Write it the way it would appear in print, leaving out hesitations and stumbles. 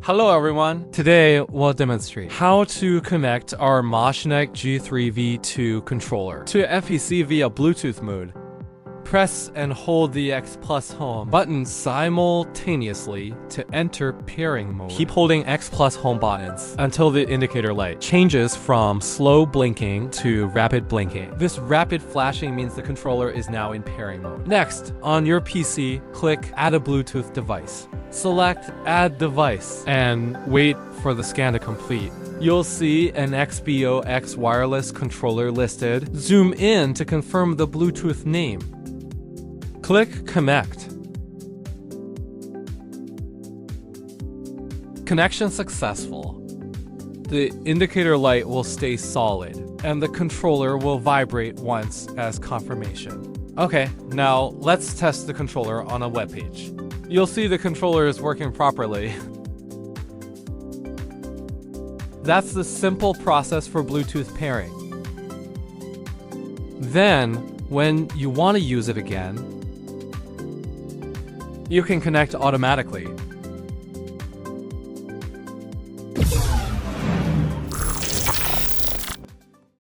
Hello everyone! Today we'll demonstrate how to connect our Machenike-G3V2 controller to FEC via Bluetooth mode. Press and hold the X plus home button simultaneously to enter pairing mode. Keep holding X plus home buttons until the indicator light changes from slow blinking to rapid blinking. This rapid flashing means the controller is now in pairing mode. Next, on your PC, click Add a Bluetooth device. Select Add Device and wait for the scan to complete. You'll see an XBOX wireless controller listed. Zoom in to confirm the Bluetooth name. Click Connect. Connection successful. The indicator light will stay solid, and the controller will vibrate once as confirmation. Okay, now let's test the controller on a web page. You'll see the controller is working properly. That's the simple process for Bluetooth pairing. Then, when you want to use it again, you can connect automatically.